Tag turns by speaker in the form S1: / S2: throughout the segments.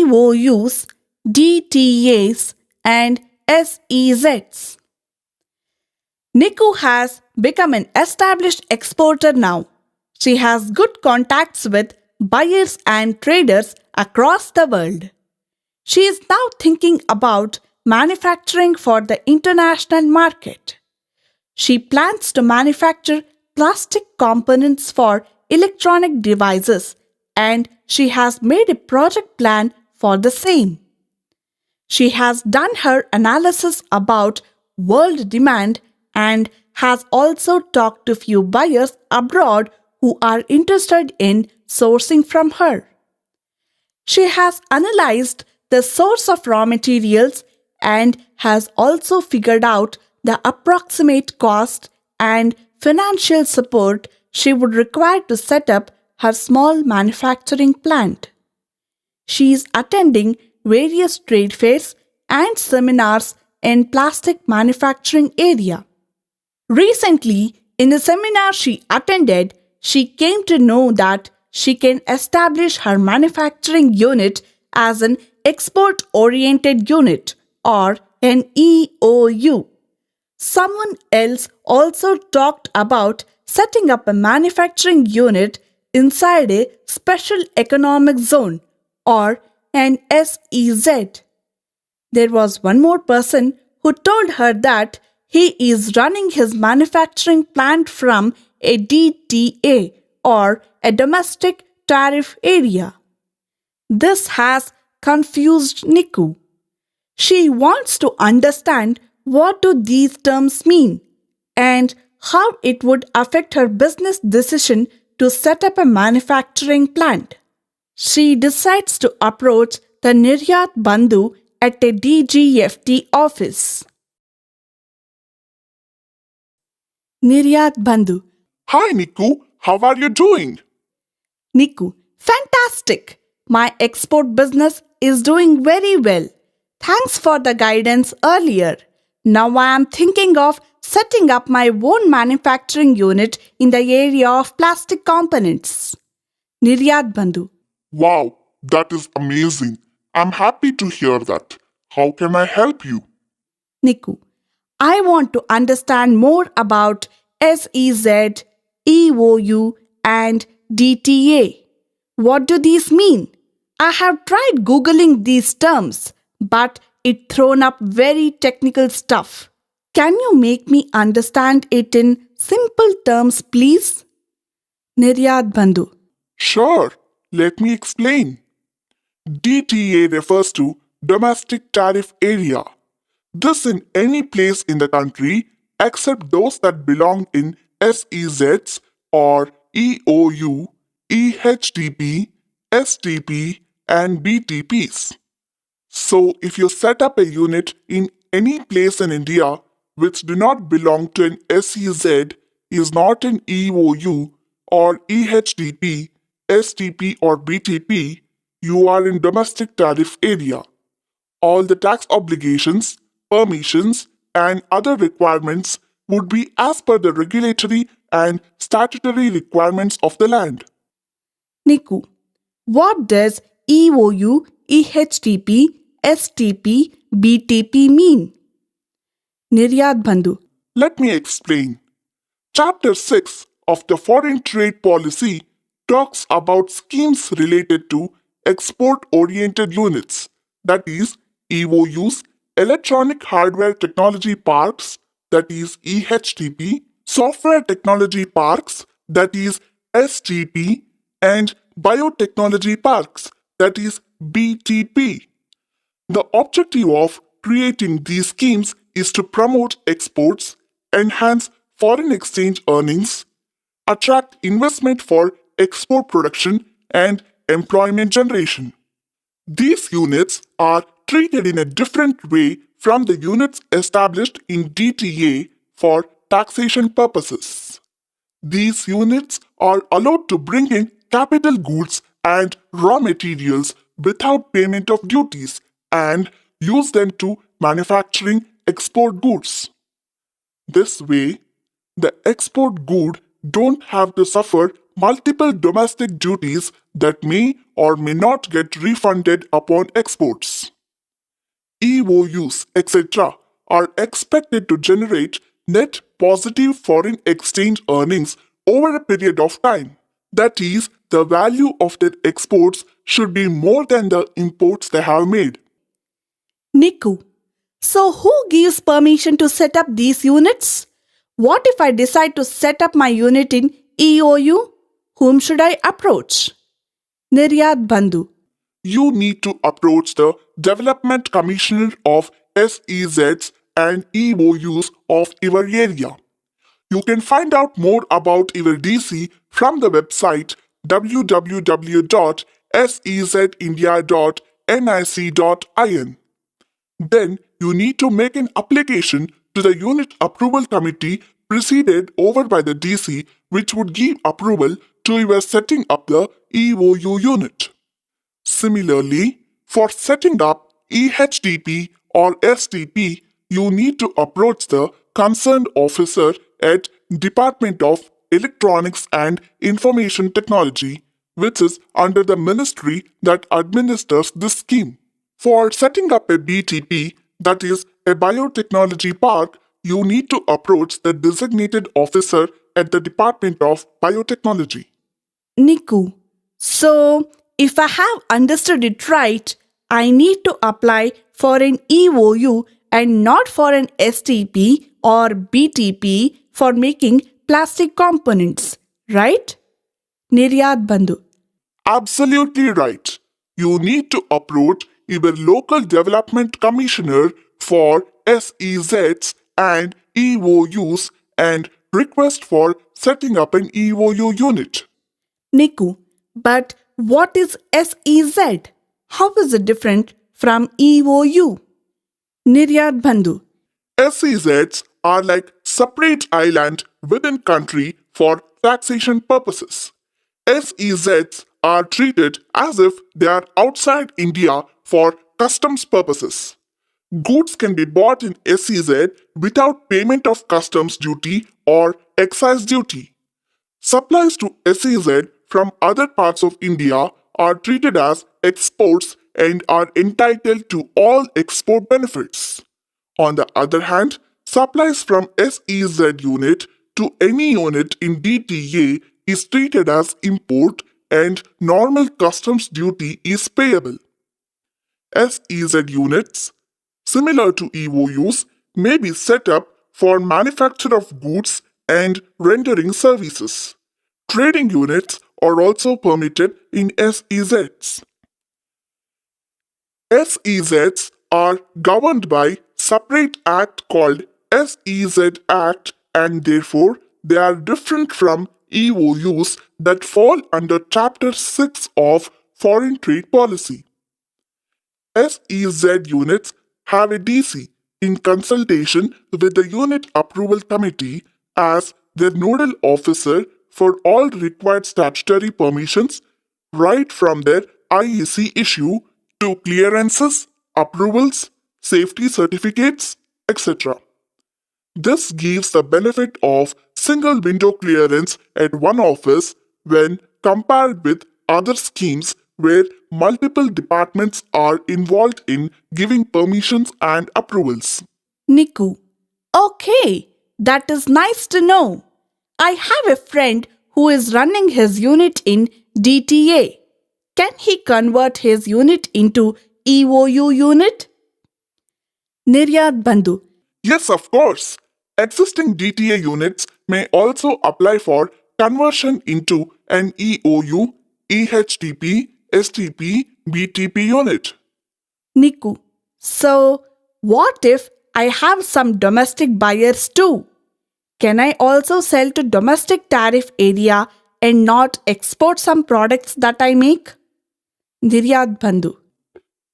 S1: EOUs, DTAs, and SEZs. Niku has become an established exporter now. She has good contacts with buyers and traders across the world. She is now thinking about manufacturing for the international market. She plans to manufacture plastic components for electronic devices, and she has made a project plan for the same. She has done her analysis about world demand and has also talked to few buyers abroad who are interested in sourcing from her. She has analyzed the source of raw materials and has also figured out the approximate cost and financial support she would require to set up her small manufacturing plant. She is attending various trade fairs and seminars in plastic manufacturing area. Recently, in a seminar she attended, she came to know that she can establish her manufacturing unit as an export-oriented unit or an EOU. Someone else also talked about setting up a manufacturing unit inside a special economic zone or an SEZ. There was one more person who told her that he is running his manufacturing plant from a DTA or a Domestic Tariff Area. This has confused Niku. She wants to understand what do these terms mean and how it would affect her business decision to set up a manufacturing plant. She decides to approach the Niryat Bandhu at a DGFT office. Niryat Bandhu.
S2: Hi Niku, how are you doing?
S1: Niku. Fantastic! My export business is doing very well. Thanks for the guidance earlier. Now I am thinking of setting up my own manufacturing unit in the area of plastic components. Niryat Bandhu.
S2: Wow, that is amazing. I'm happy to hear that. How can I help you?
S1: Niku. I want to understand more about SEZ, EOU, and DTA. What do these mean? I have tried Googling these terms, but it thrown up very technical stuff. Can you make me understand it in simple terms, please? Niryat Bandhu.
S2: Sure, let me explain. DTA refers to Domestic Tariff Area. This in any place in the country except those that belong in SEZs or EOU, EHTP, STP, and BTPs. So, if you set up a unit in any place in India which do not belong to an SEZ, is not an EOU or EHTP, STP, or BTP, you are in Domestic Tariff Area. All the tax obligations, permissions, and other requirements would be as per the regulatory and statutory requirements of the land.
S1: Niku. What does EOU, EHTP, STP, BTP mean? Niryat Bandhu.
S2: Let me explain. Chapter 6 of the Foreign Trade Policy talks about schemes related to export-oriented units, that is, EOUs, Electronic Hardware Technology Parks, that is EHTP, Software Technology Parks, that is STP, and Biotechnology Parks, that is BTP. The objective of creating these schemes is to promote exports, enhance foreign exchange earnings, attract investment for export production, and employment generation. These units are treated in a different way from the units established in DTA for taxation purposes. These units are allowed to bring in capital goods and raw materials without payment of duties and use them to manufacturing export goods. This way, the export good don't have to suffer multiple domestic duties that may or may not get refunded upon exports. EOUs, etc., are expected to generate net positive foreign exchange earnings over a period of time. That is, the value of their exports should be more than the imports they have made.
S1: Niku, so who gives permission to set up these units? What if I decide to set up my unit in EOU? Whom should I approach? Niryat Bandhu.
S2: You need to approach the Development Commissioner of SEZs and EOUs of your area. You can find out more about your DC from the website www.sezindia.nic.in. Then you need to make an application to the Unit Approval Committee presided over by the DC, which would give approval to your setting up the EOU unit. Similarly, for setting up EHTP or STP, you need to approach the concerned officer at Department of Electronics and Information Technology, which is under the ministry that administers this scheme. For setting up a BTP, that is a biotechnology park, you need to approach the designated officer at the Department of Biotechnology.
S1: Niku, so if I have understood it right, I need to apply for an EOU and not for an STP or BTP for making plastic components, right? Niryat Bandhu.
S2: Absolutely right. You need to approach your local development commissioner for SEZs and EOUs and request for setting up an EOU unit.
S1: Niku, but what is SEZ? How is it different from EOU? Niryat Bandhu.
S2: SEZs are like separate island within country for taxation purposes. SEZs are treated as if they are outside India for customs purposes. Goods can be bought in SEZ without payment of customs duty or excise duty. Supplies to SEZ from other parts of India are treated as exports and are entitled to all export benefits. On the other hand, supplies from SEZ unit to any unit in DTA is treated as import and normal customs duty is payable. SEZ units, similar to EOUs, may be set up for manufacture of goods and rendering services. Trading units are also permitted in SEZs. SEZs are governed by separate act called SEZ Act and therefore they are different from EOUs that fall under Chapter 6 of Foreign Trade Policy. SEZ units have a DC in consultation with the Unit Approval Committee as their nodal officer for all required statutory permissions, right from their IEC issue to clearances, approvals, safety certificates, etc. This gives the benefit of single window clearance at one office when compared with other schemes where multiple departments are involved in giving permissions and approvals.
S1: Niku. Okay, that is nice to know. I have a friend who is running his unit in DTA. Can he convert his unit into EOU unit? Niryat Bandhu.
S2: Yes, of course. Existing DTA units may also apply for conversion into an EOU, EHTP, STP, BTP unit.
S1: Niku. So, what if I have some domestic buyers too? Can I also sell to domestic tariff area and not export some products that I make? Niryat Bandhu.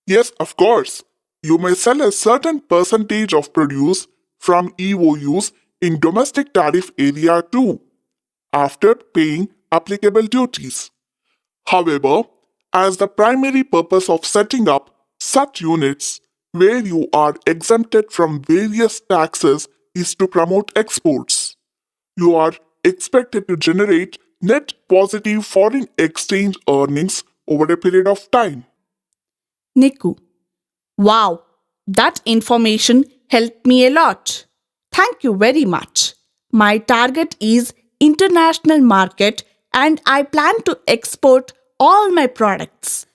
S2: Yes, of course. You may sell a certain percentage of produce from EOUs in domestic tariff area too, after paying applicable duties. However, as the primary purpose of setting up such units where you are exempted from various taxes is to promote exports, you are expected to generate net positive foreign exchange earnings over a period of time.
S1: Niku. Wow, that information helped me a lot. Thank you very much. My target is international market and I plan to export all my products.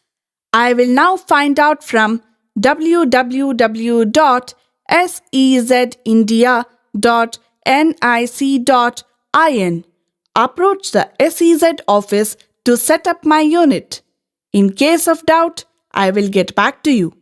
S1: I will now find out from www.sezindia.nic.in. Approach the SEZ office to set up my unit. In case of doubt, I will get back to you.